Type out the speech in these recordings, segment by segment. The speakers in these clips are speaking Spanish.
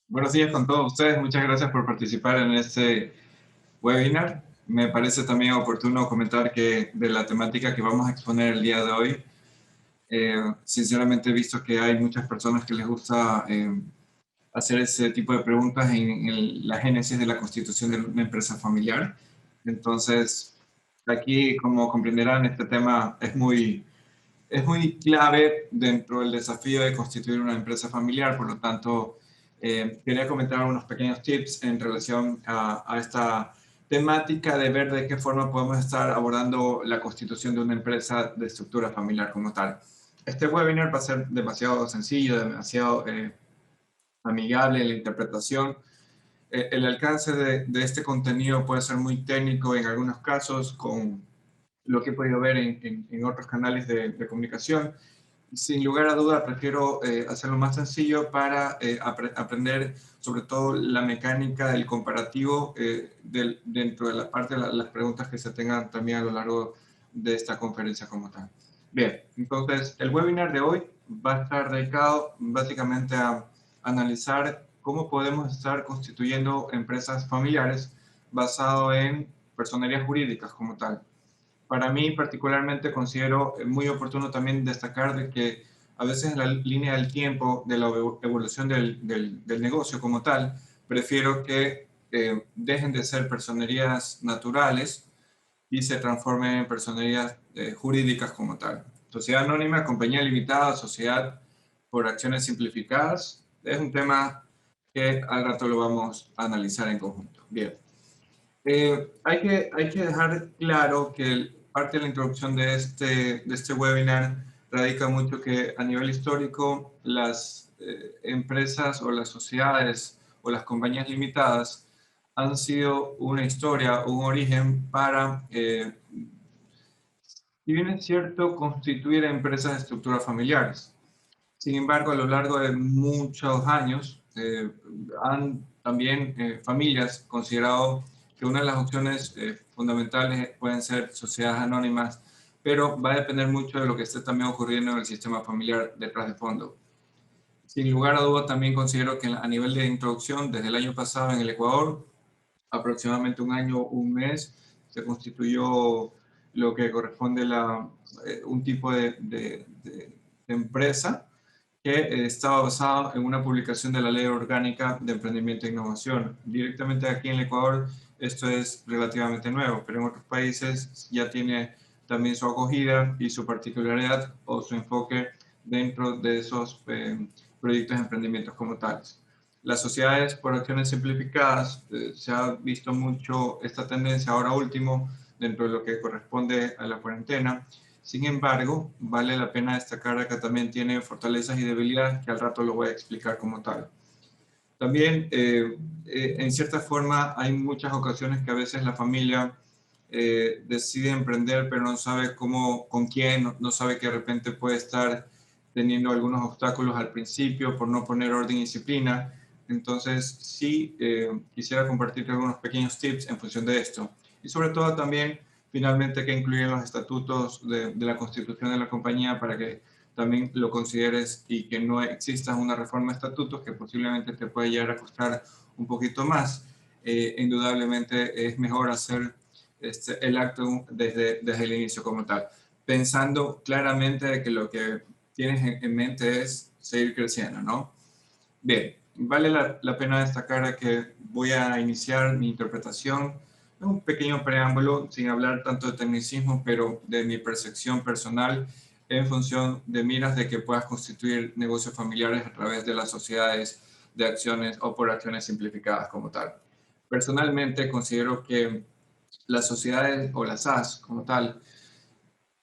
Buenos días con todos ustedes. Muchas gracias por participar en este webinar. Me parece también oportuno comentar que de la temática que vamos a exponer el día de hoy, sinceramente he visto que hay muchas personas que les gusta hacer ese tipo de preguntas en la génesis de la constitución de una empresa familiar. Entonces, aquí, como comprenderán, este tema es muy clave dentro del desafío de constituir una empresa familiar. Por lo tanto, quería comentar unos pequeños tips en relación a esta temática de ver de qué forma podemos estar abordando la constitución de una empresa de estructura familiar como tal. Este webinar va a ser demasiado sencillo, demasiado amigable en la interpretación. El alcance de este contenido puede ser muy técnico en algunos casos, con lo que he podido ver en otros canales de comunicación. Sin lugar a duda, prefiero hacerlo más sencillo para aprender sobre todo la mecánica del comparativo dentro de la parte de las preguntas que se tengan también a lo largo de esta conferencia como tal. Bien, entonces el webinar de hoy va a estar dedicado básicamente a analizar cómo podemos estar constituyendo empresas familiares basado en personerías jurídicas como tal. Para mí particularmente considero muy oportuno también destacar de que a veces en la línea del tiempo de la evolución del negocio como tal, prefiero que dejen de ser personerías naturales y se transformen en personerías jurídicas como tal. Sociedad anónima, compañía limitada, sociedad por acciones simplificadas, es un tema que al rato lo vamos a analizar en conjunto. Bien. Hay que dejar claro que parte de la introducción de este webinar radica mucho que a nivel histórico las empresas o las sociedades o las compañías limitadas han sido una historia, un origen para, si bien es cierto, constituir empresas de estructuras familiares. Sin embargo, a lo largo de muchos años, han también familias considerado que una de las opciones fundamentales pueden ser sociedades anónimas, pero va a depender mucho de lo que esté también ocurriendo en el sistema familiar detrás de fondo. Sin lugar a dudas, también considero que a nivel de introducción, desde el año pasado en el Ecuador, aproximadamente un año, un mes, se constituyó lo que corresponde a un tipo de empresa que estaba basado en una publicación de la Ley Orgánica de Emprendimiento e Innovación. Directamente aquí en el Ecuador esto es relativamente nuevo, pero en otros países ya tiene también su acogida y su particularidad o su enfoque dentro de esos proyectos de emprendimientos como tales. Las sociedades por acciones simplificadas, se ha visto mucho esta tendencia ahora último dentro de lo que corresponde a la cuarentena. Sin embargo, vale la pena destacar que también tiene fortalezas y debilidades que al rato lo voy a explicar como tal. También, en cierta forma, hay muchas ocasiones que a veces la familia decide emprender, pero no sabe cómo, con quién, no sabe que de repente puede estar teniendo algunos obstáculos al principio por no poner orden y disciplina. Entonces, sí, quisiera compartirte algunos pequeños tips en función de esto. Y sobre todo también, finalmente, que incluyen los estatutos de la constitución de la compañía para que también lo consideres y que no exista una reforma de estatutos que posiblemente te puede llegar a costar un poquito más. Indudablemente es mejor hacer el acto desde el inicio como tal, pensando claramente de que lo que tienes en mente es seguir creciendo, ¿no? Bien, vale la pena destacar que voy a iniciar mi interpretación, un pequeño preámbulo, sin hablar tanto de tecnicismo, pero de mi percepción personal en función de miras de que puedas constituir negocios familiares a través de las sociedades de acciones o por acciones simplificadas como tal. Personalmente considero que las sociedades o las SAS como tal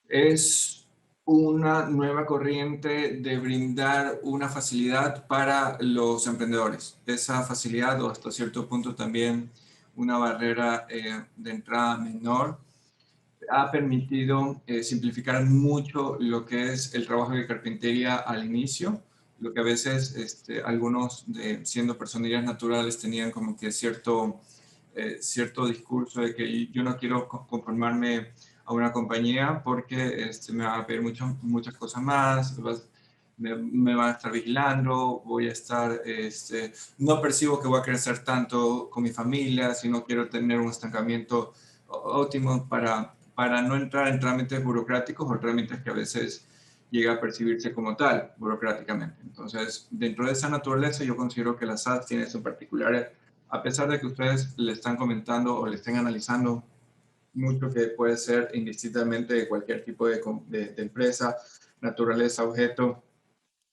es una nueva corriente de brindar una facilidad para los emprendedores. Esa facilidad o hasta cierto punto también una barrera de entrada menor ha permitido simplificar mucho lo que es el trabajo de carpintería al inicio, lo que a veces algunos, siendo personerías naturales, tenían como que cierto discurso de que yo no quiero conformarme a una compañía porque me va a pedir muchas cosas más, me van a estar vigilando, voy a estar, no percibo que voy a crecer tanto con mi familia, sino quiero tener un estancamiento óptimo para no entrar en trámites burocráticos o trámites que a veces llega a percibirse como tal, burocráticamente. Entonces, dentro de esa naturaleza, yo considero que la SAS tiene eso en particular, a pesar de que ustedes le están comentando o le estén analizando mucho que puede ser indistintamente de cualquier tipo de empresa, naturaleza, objeto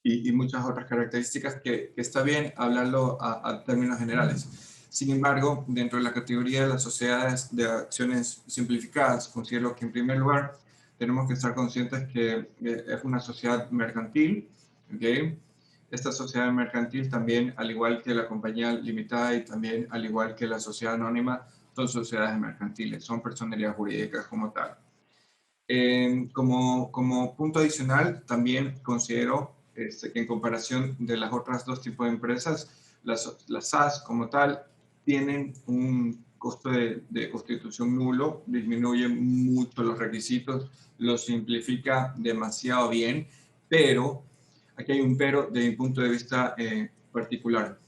y muchas otras características que está bien hablarlo a términos generales. Sin embargo, dentro de la categoría de las sociedades de acciones simplificadas, considero que en primer lugar tenemos que estar conscientes que es una sociedad mercantil, ¿ok? Esta sociedad mercantil también, al igual que la compañía limitada y también al igual que la sociedad anónima, son sociedades mercantiles, son personerías jurídicas como tal. Como punto adicional, también considero que en comparación de las otras dos tipos de empresas, las SAS como tal tienen un costo de constitución nulo, disminuye mucho los requisitos, lo simplifica demasiado bien, pero aquí hay un pero de mi punto de vista particular.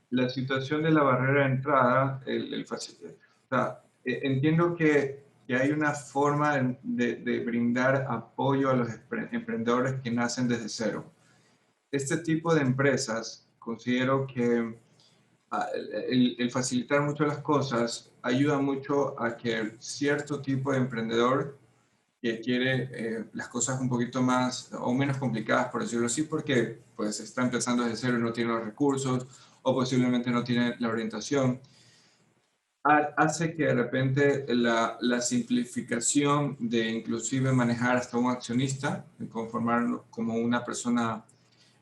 La situación de la barrera de entrada, o sea, entiendo que hay una forma de brindar apoyo a los emprendedores que nacen desde cero. Este tipo de empresas, considero que el facilitar mucho las cosas ayuda mucho a que cierto tipo de emprendedor que quiere las cosas un poquito más o menos complicadas, por decirlo así, porque pues está empezando desde cero y no tiene los recursos o posiblemente no tiene la orientación, hace que de repente la simplificación de inclusive manejar hasta un accionista, conformarlo como una persona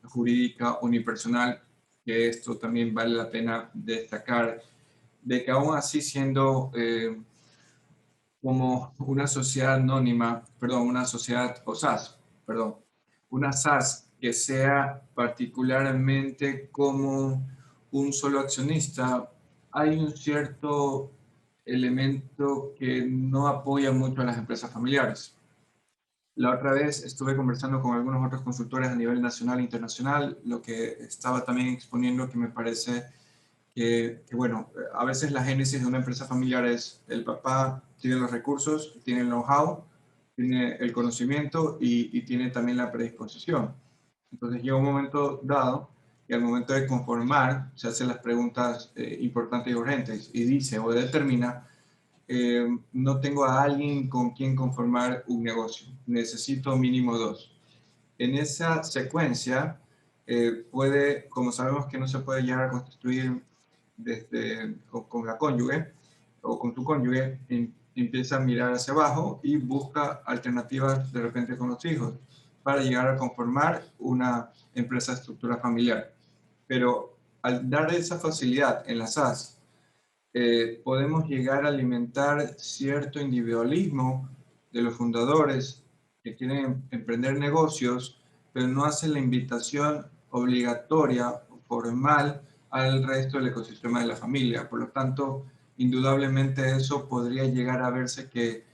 jurídica unipersonal, que esto también vale la pena destacar, de que aún así siendo como una sociedad anónima, perdón, una sociedad o SAS, perdón, una SAS que sea particularmente como un solo accionista, hay un cierto elemento que no apoya mucho a las empresas familiares. La otra vez estuve conversando con algunos otros consultores a nivel nacional e internacional, lo que estaba también exponiendo que me parece bueno, a veces la génesis de una empresa familiar es el papá tiene los recursos, tiene el know-how, tiene el conocimiento y tiene también la predisposición. Entonces llega un momento dado y al momento de conformar se hacen las preguntas importantes y urgentes y dice o determina, no tengo a alguien con quien conformar un negocio, necesito mínimo dos. En esa secuencia puede, como sabemos que no se puede llegar a constituir con la cónyuge o con tu cónyuge, empieza a mirar hacia abajo y busca alternativas de repente con los hijos para llegar a conformar una empresa de estructura familiar. Pero al dar esa facilidad en las SAS, podemos llegar a alimentar cierto individualismo de los fundadores que quieren emprender negocios, pero no hacen la invitación obligatoria o formal al resto del ecosistema de la familia. Por lo tanto, indudablemente eso podría llegar a verse que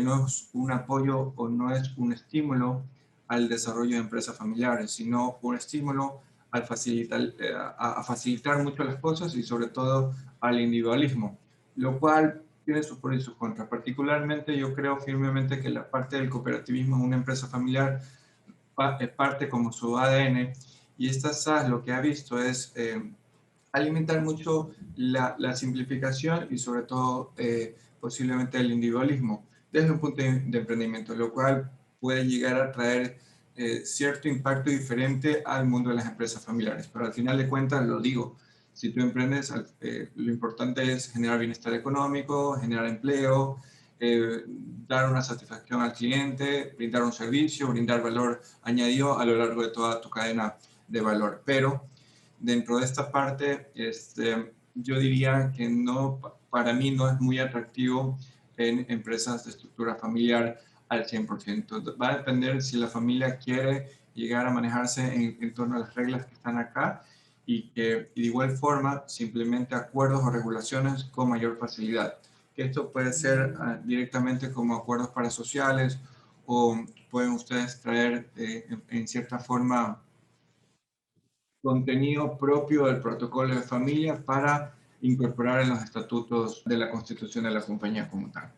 no es un apoyo o no es un estímulo al desarrollo de empresas familiares, sino un estímulo al facilitar, a facilitar mucho las cosas y sobre todo al individualismo, lo cual tiene sus pros y sus contras. Particularmente yo creo firmemente que la parte del cooperativismo en una empresa familiar es parte como su ADN y esta SAS lo que ha visto es alimentar mucho la simplificación y sobre todo posiblemente el individualismo desde un punto de emprendimiento, lo cual puede llegar a traer cierto impacto diferente al mundo de las empresas familiares. Pero al final de cuentas, lo digo, si tú emprendes, lo importante es generar bienestar económico, generar empleo, dar una satisfacción al cliente, brindar un servicio, brindar valor añadido a lo largo de toda tu cadena de valor. Pero dentro de esta parte, yo diría que no, para mí no es muy atractivo en empresas de estructura familiar al 100%. Va a depender si la familia quiere llegar a manejarse en torno a las reglas que están acá y que de igual forma simplemente acuerdos o regulaciones con mayor facilidad. Que esto puede ser directamente como acuerdos parasociales o pueden ustedes traer en cierta forma contenido propio del protocolo de familia para incorporar en los estatutos de la constitución de la compañía como tal.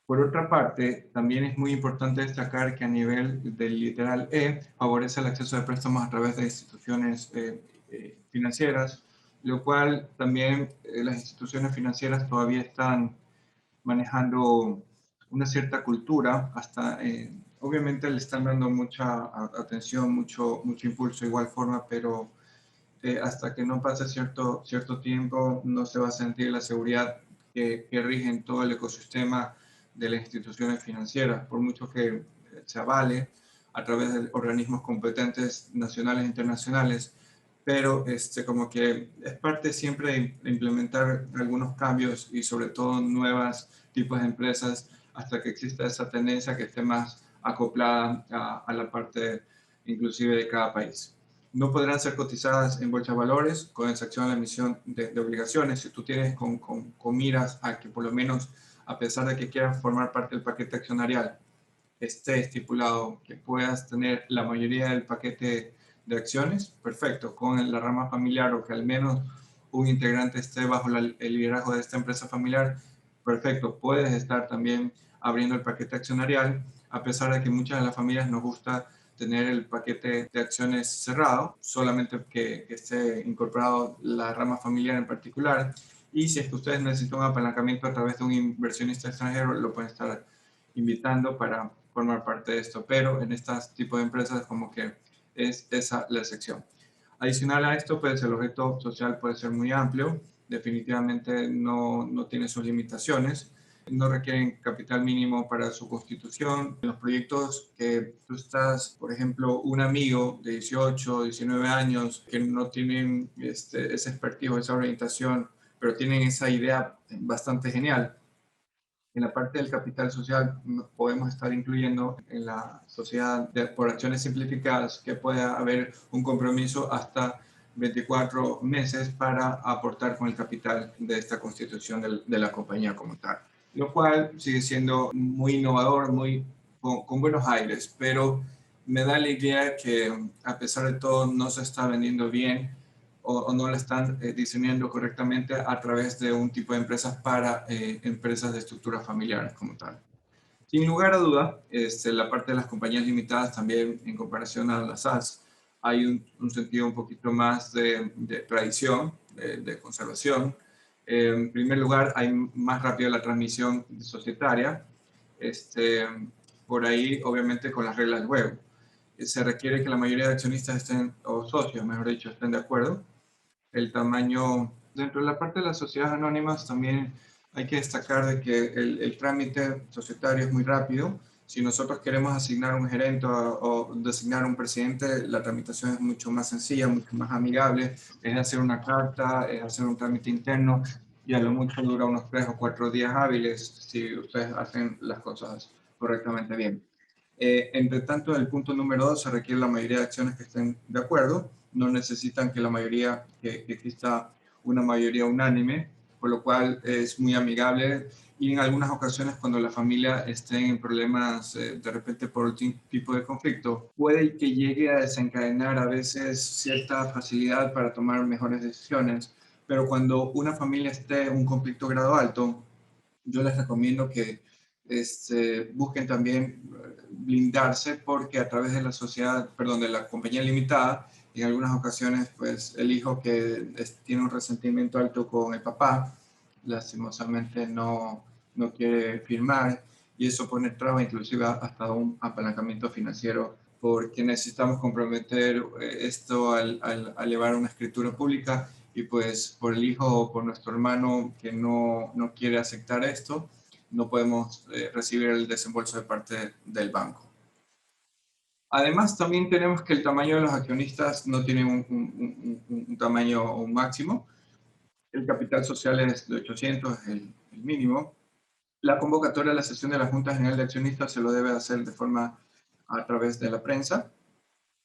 Por otra parte, también es muy importante destacar que a nivel del literal E favorece el acceso de préstamos a través de instituciones financieras, lo cual también las instituciones financieras todavía están manejando una cierta cultura, hasta obviamente le están dando mucha atención, mucho impulso de igual forma, pero hasta que no pase cierto tiempo no se va a sentir la seguridad que rige en todo el ecosistema de las instituciones financieras, por mucho que se avale a través de organismos competentes nacionales e internacionales, pero como que es parte siempre de implementar algunos cambios y sobre todo nuevos tipos de empresas hasta que exista esa tendencia que esté más acoplada a la parte inclusive de cada país. No podrán ser cotizadas en bolsa de valores con excepción a la emisión de obligaciones. Si tú tienes con miras a que por lo menos, a pesar de que quieras formar parte del paquete accionarial, esté estipulado que puedas tener la mayoría del paquete de acciones, perfecto, con la rama familiar o que al menos un integrante esté bajo el liderazgo de esta empresa familiar, perfecto, puedes estar también abriendo el paquete accionarial, a pesar de que muchas de las familias nos gusta tener el paquete de acciones cerrado, solamente que esté incorporado la rama familiar en particular. Y si es que ustedes necesitan un apalancamiento a través de un inversionista extranjero, lo pueden estar invitando para formar parte de esto, pero en estos tipos de empresas como que es esa la excepción. Adicional a esto, pues el objeto social puede ser muy amplio, definitivamente no tiene sus limitaciones, no requieren capital mínimo para su constitución. En los proyectos que tú estás, por ejemplo, un amigo de 18, 19 años que no tienen ese expertise, esa orientación, pero tienen esa idea bastante genial, en la parte del capital social podemos estar incluyendo en la sociedad por acciones simplificadas que pueda haber un compromiso hasta 24 meses para aportar con el capital de esta constitución de la compañía como tal, lo cual sigue siendo muy innovador, con buenos aires, pero me da la idea que a pesar de todo no se está vendiendo bien o no la están diseñando correctamente a través de un tipo de empresas para empresas de estructuras familiares como tal. Sin lugar a duda, la parte de las compañías limitadas también en comparación a las SAS, hay un sentido un poquito más de tradición, de conservación. En primer lugar, hay más rápida la transmisión societaria. Este, por ahí, obviamente, con las reglas del juego. Se requiere que la mayoría de accionistas estén, o socios, mejor dicho, estén de acuerdo. El tamaño, dentro de la parte de las sociedades anónimas también hay que destacar de que el trámite societario es muy rápido. Si nosotros queremos asignar un gerente o designar un presidente, la tramitación es mucho más sencilla, mucho más amigable. Es hacer una carta, es hacer un trámite interno y a lo mucho dura unos 3 o 4 días hábiles si ustedes hacen las cosas correctamente bien. Entre tanto, en el punto número 2 se requiere la mayoría de acciones que estén de acuerdo. No necesitan que la mayoría, que exista una mayoría unánime, por lo cual es muy amigable. Y en algunas ocasiones, cuando la familia esté en problemas, de repente por un tipo de conflicto, puede que llegue a desencadenar a veces cierta facilidad para tomar mejores decisiones. Pero cuando una familia esté en un conflicto grado alto, yo les recomiendo que busquen también blindarse porque a través de la sociedad, perdón, de la compañía limitada, en algunas ocasiones, pues el hijo que tiene un resentimiento alto con el papá, lastimosamente no quiere firmar y eso pone traba inclusive hasta un apalancamiento financiero porque necesitamos comprometer esto al llevar una escritura pública y pues por el hijo o por nuestro hermano que no quiere aceptar esto, no podemos recibir el desembolso de parte del banco. Además, también tenemos que el tamaño de los accionistas no tiene un tamaño o un máximo. El capital social es de 800, es el mínimo. La convocatoria a la sesión de la Junta General de Accionistas se lo debe hacer de forma a través de la prensa.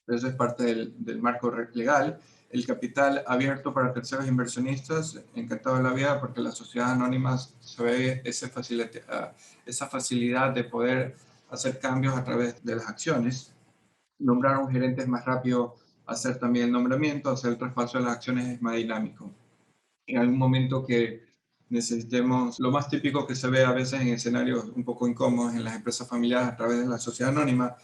Eso es parte del marco legal. El capital abierto para terceros inversionistas, encantado de la vida, porque las sociedades anónimas se ve esa facilidad de poder hacer cambios a través de las acciones. Nombrar un gerente es más rápido hacer también el nombramiento, hacer el traspaso de las acciones es más dinámico. En algún momento que necesitemos, lo más típico que se ve a veces en escenarios un poco incómodos en las empresas familiares a través de la sociedad anónima,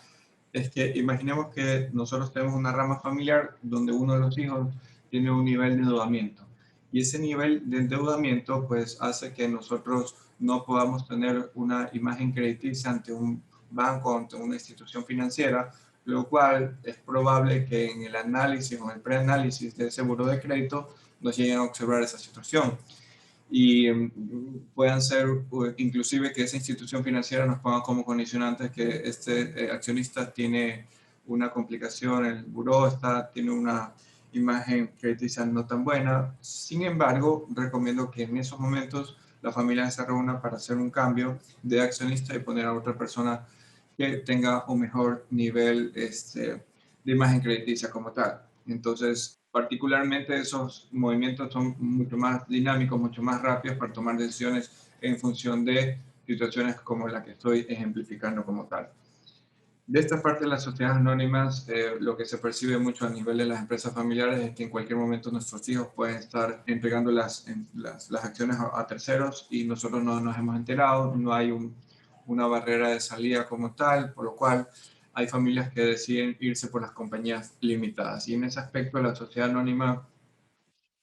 es que imaginemos que nosotros tenemos una rama familiar donde uno de los hijos tiene un nivel de endeudamiento. Y ese nivel de endeudamiento pues hace que nosotros no podamos tener una imagen crediticia ante un banco, ante una institución financiera, lo cual es probable que en el análisis o en el preanálisis de ese buro de crédito nos lleguen a observar esa situación y puedan ser inclusive que esa institución financiera nos ponga como condicionantes que este accionista tiene una complicación, el buró tiene una imagen crediticia no tan buena. Sin embargo, recomiendo que en esos momentos la familia se reúna para hacer un cambio de accionista y poner a otra persona que tenga un mejor nivel de imagen crediticia como tal. Entonces, particularmente esos movimientos son mucho más dinámicos, mucho más rápidos para tomar decisiones en función de situaciones como la que estoy ejemplificando como tal. De esta parte de las sociedades anónimas, lo que se percibe mucho a nivel de las empresas familiares es que en cualquier momento nuestros hijos pueden estar entregando las acciones a terceros y nosotros no nos hemos enterado, no hay una barrera de salida como tal, por lo cual hay familias que deciden irse por las compañías limitadas. Y en ese aspecto la sociedad anónima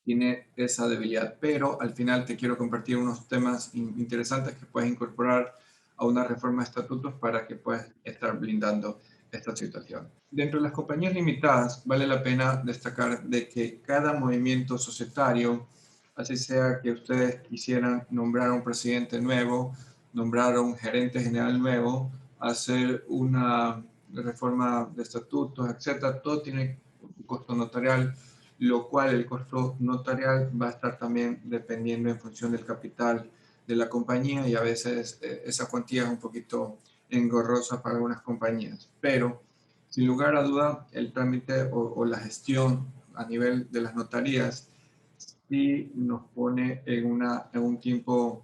tiene esa debilidad, pero al final te quiero compartir unos temas interesantes que puedes incorporar a una reforma de estatutos para que puedas estar blindando esta situación. Dentro de las compañías limitadas, vale la pena destacar de que cada movimiento societario, así sea que ustedes quisieran nombrar un presidente nuevo, nombrar un gerente general nuevo, hacer una reforma de estatutos, etcétera, todo tiene un costo notarial, lo cual el costo notarial va a estar también dependiendo en función del capital de la compañía y a veces esa cuantía es un poquito engorrosa para algunas compañías. Pero, sin lugar a duda, el trámite o la gestión a nivel de las notarías sí nos pone en un tiempo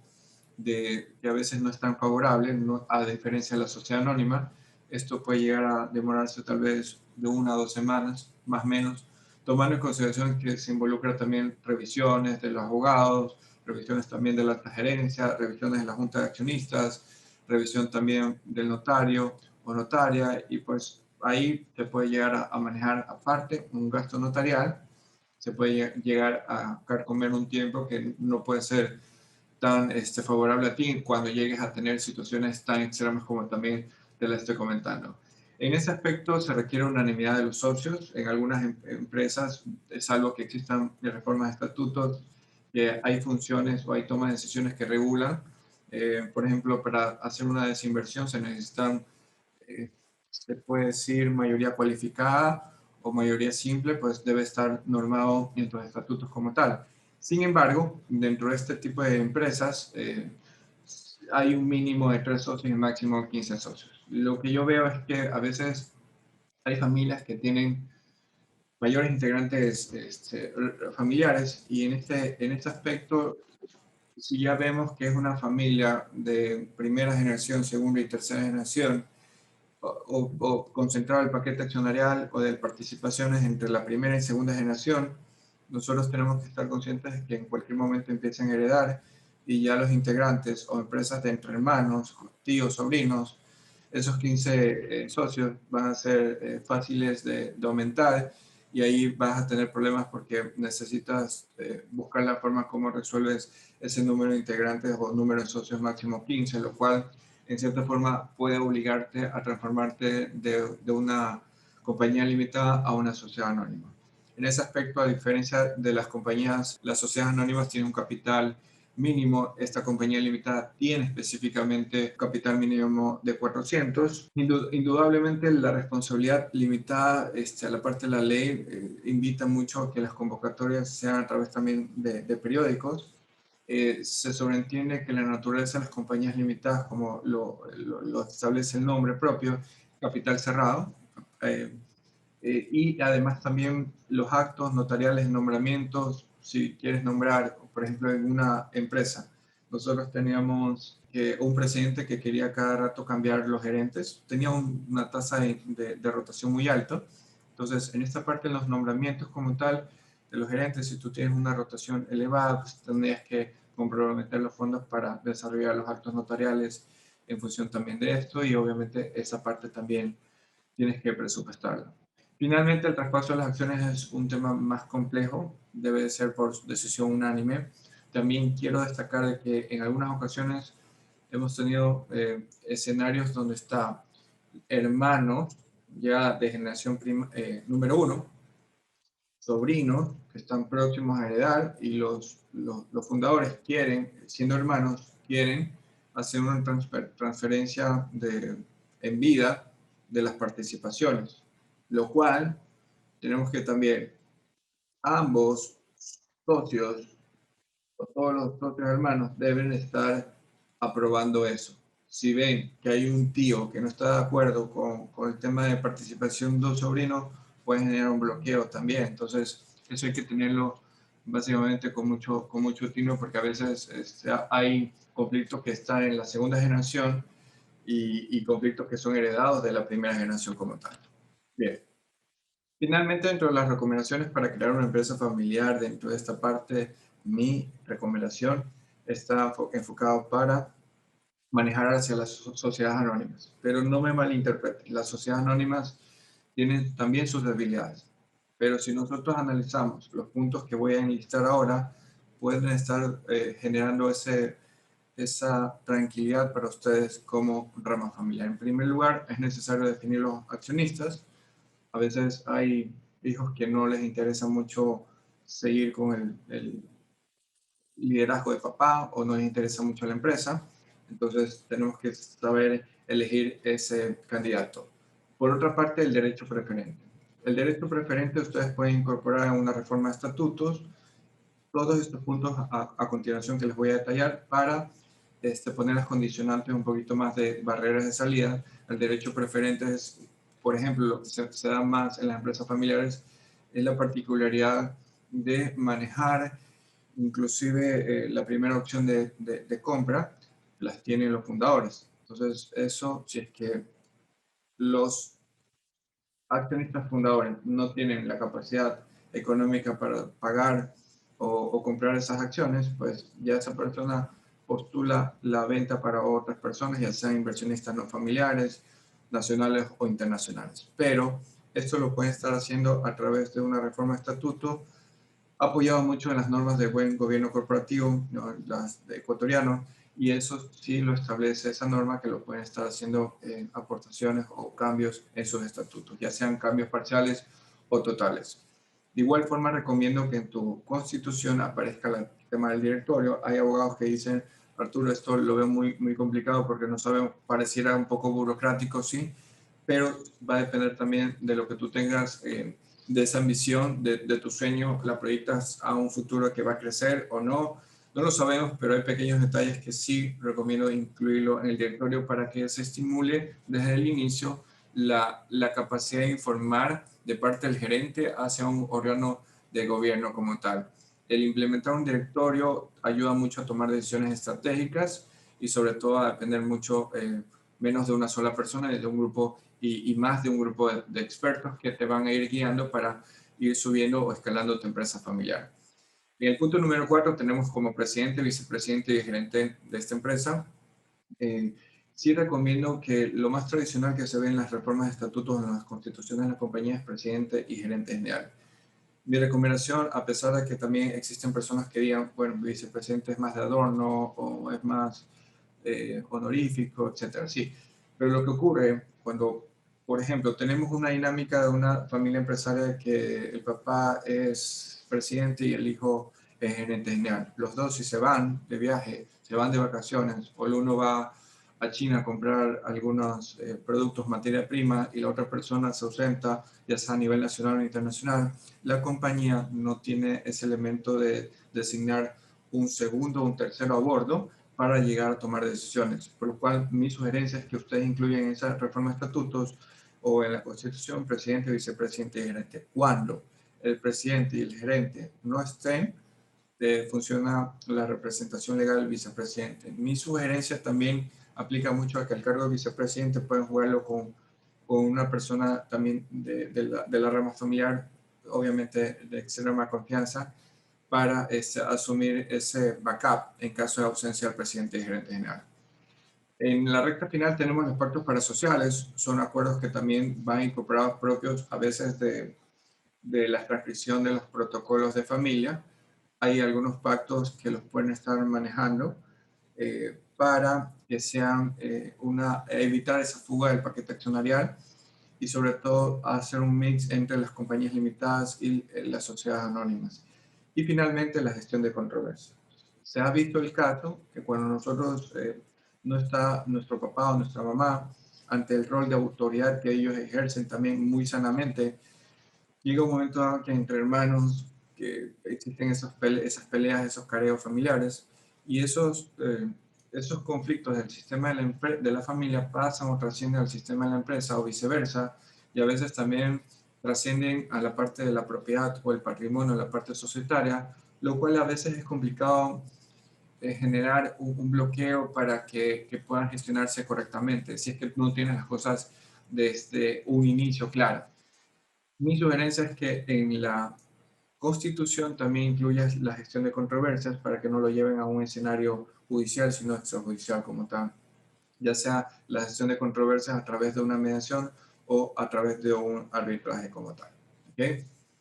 que a veces no es tan favorable, no, a diferencia de la sociedad anónima. Esto puede llegar a demorarse tal vez de 1 a 2 semanas, más o menos, tomando en consideración que se involucra también revisiones de los abogados, revisiones también de la alta gerencia, revisiones de la junta de accionistas, revisión también del notario o notaria, y pues ahí se puede llegar a manejar aparte un gasto notarial, se puede llegar a carcomer un tiempo que no puede ser tan favorable a ti cuando llegues a tener situaciones tan extremas como también te la estoy comentando. En ese aspecto se requiere unanimidad de los socios. En algunas empresas, salvo que existan reformas de estatutos, que hay funciones o hay tomas de decisiones que regulan. Por ejemplo, para hacer una desinversión se necesitan, se puede decir, mayoría cualificada o mayoría simple, pues debe estar normado en los estatutos como tal. Sin embargo, dentro de este tipo de empresas hay un mínimo de 3 socios y un máximo de 15 socios. Lo que yo veo es que a veces hay familias que tienen mayores integrantes familiares y en este aspecto, si ya vemos que es una familia de primera generación, segunda y tercera generación, o concentrar el paquete accionarial o de participaciones entre la primera y segunda generación, nosotros tenemos que estar conscientes de que en cualquier momento empiecen a heredar y ya los integrantes o empresas de entre hermanos, tíos, sobrinos, esos 15 socios van a ser fáciles de aumentar y ahí vas a tener problemas porque necesitas buscar la forma como resuelves ese número de integrantes o número de socios máximo 15, lo cual en cierta forma puede obligarte a transformarte de una compañía limitada a una sociedad anónima. En ese aspecto, a diferencia de las compañías, las sociedades anónimas tienen un capital mínimo. Esta compañía limitada tiene específicamente capital mínimo de 400. Indudablemente la responsabilidad limitada a la parte de la ley invita mucho a que las convocatorias sean a través también de periódicos. Se sobreentiende que la naturaleza de las compañías limitadas, como lo establece el nombre propio, capital cerrado, y además también los actos notariales, nombramientos, si quieres nombrar, por ejemplo, en una empresa, nosotros teníamos un presidente que quería cada rato cambiar los gerentes, tenía una tasa de rotación muy alta, Entonces, en esta parte, en los nombramientos como tal de los gerentes, si tú tienes una rotación elevada, pues tendrías que comprometer los fondos para desarrollar los actos notariales en función también de esto, y obviamente esa parte también tienes que presupuestarla. Finalmente, el traspaso de las acciones es un tema más complejo, debe de ser por decisión unánime. También quiero destacar de que en algunas ocasiones hemos tenido escenarios donde está hermanos ya de generación número uno, sobrinos que están próximos a heredar, y los fundadores quieren, siendo hermanos, quieren hacer una transferencia en vida de las participaciones, lo cual tenemos que también ambos socios o todos los socios hermanos deben estar aprobando eso. Si ven que hay un tío que no está de acuerdo con el tema de participación de un sobrino, puede generar un bloqueo también. Entonces, eso hay que tenerlo básicamente con mucho tino, porque a veces hay conflictos que están en la segunda generación y conflictos que son heredados de la primera generación como tal. Bien. Finalmente, dentro de las recomendaciones para crear una empresa familiar, dentro de esta parte, mi recomendación está enfocado para manejar hacia las sociedades anónimas. Pero no me malinterpreten, las sociedades anónimas tienen también sus debilidades. Pero si nosotros analizamos los puntos que voy a enlistar ahora, pueden estar generando esa tranquilidad para ustedes como rama familiar. En primer lugar, es necesario definir los accionistas. A veces hay hijos que no les interesa mucho seguir con el liderazgo de papá, o no les interesa mucho la empresa. Entonces tenemos que saber elegir ese candidato. Por otra parte, el derecho preferente. El derecho preferente ustedes pueden incorporar en una reforma de estatutos todos estos puntos a continuación que les voy a detallar para poner las condicionantes un poquito más de barreras de salida. El derecho preferente es, por ejemplo, lo que se da más en las empresas familiares, es la particularidad de manejar inclusive la primera opción de compra, las tienen los fundadores. Entonces, eso, si es que los accionistas fundadores no tienen la capacidad económica para pagar o comprar esas acciones, pues ya esa persona postula la venta para otras personas, ya sean inversionistas no familiares, nacionales o internacionales. Pero esto lo pueden estar haciendo a través de una reforma de estatuto, apoyado mucho en las normas de buen gobierno corporativo, ¿no? Las de ecuatoriano, y eso sí lo establece esa norma, que lo pueden estar haciendo aportaciones o cambios en sus estatutos, ya sean cambios parciales o totales. De igual forma, recomiendo que en tu constitución aparezca el tema del directorio. Hay abogados que dicen, Arturo, esto lo veo muy complicado porque no sabemos, pareciera un poco burocrático, sí, pero va a depender también de lo que tú tengas, de esa ambición, de tu sueño, la proyectas a un futuro que va a crecer o no. No lo sabemos, pero hay pequeños detalles que sí recomiendo incluirlo en el directorio para que se estimule desde el inicio la capacidad de informar de parte del gerente hacia un órgano de gobierno como tal. El implementar un directorio ayuda mucho a tomar decisiones estratégicas y sobre todo a depender mucho menos de una sola persona, de un grupo y más de un grupo de expertos que te van a ir guiando para ir subiendo o escalando tu empresa familiar. En el punto número 4 tenemos como presidente, vicepresidente y gerente de esta empresa. Sí recomiendo que lo más tradicional que se ve en las reformas de estatutos en las constituciones de la compañía es presidente y gerente general. Mi recomendación, a pesar de que también existen personas que digan, bueno, vicepresidente es más de adorno o es más honorífico, etcétera. Sí, pero lo que ocurre cuando, por ejemplo, tenemos una dinámica de una familia empresaria que el papá es presidente y el hijo es gerente general. Los dos, si se van de viaje, se van de vacaciones, o el uno va a China a comprar algunos productos, materia prima, y la otra persona se ausenta, ya sea a nivel nacional o internacional, la compañía no tiene ese elemento de designar un segundo o un tercero a bordo para llegar a tomar decisiones. Por lo cual, mi sugerencia es que ustedes incluyan en esa reforma de estatutos o en la Constitución presidente, vicepresidente y gerente. Cuando el presidente y el gerente no estén, funciona la representación legal del vicepresidente. Mi sugerencia también aplica mucho a que el cargo de vicepresidente pueden jugarlo con o una persona también de la rama familiar, obviamente de extrema confianza, para asumir ese backup en caso de ausencia del presidente y gerente general. En la recta final tenemos los pactos parasociales, son acuerdos que también van incorporados propios a veces de la transcripción de los protocolos de familia. Hay algunos pactos que los pueden estar manejando para que sean evitar esa fuga del paquete accionarial y sobre todo hacer un mix entre las compañías limitadas y las sociedades anónimas. Y finalmente la gestión de controversias. Se ha visto el caso que cuando nosotros no está nuestro papá o nuestra mamá ante el rol de autoridad que ellos ejercen también muy sanamente, llega un momento dado que entre hermanos que existen esas peleas, esos careos familiares y esos conflictos del sistema de la familia pasan o trascienden al sistema de la empresa o viceversa y a veces también trascienden a la parte de la propiedad o el patrimonio, la parte societaria, lo cual a veces es complicado generar un bloqueo para que puedan gestionarse correctamente, si es que no tienes las cosas desde un inicio claro. Mi sugerencia es que en la Constitución también incluya la gestión de controversias para que no lo lleven a un escenario judicial, sino extrajudicial como tal, ya sea la gestión de controversias a través de una mediación o a través de un arbitraje como tal. ¿Okay?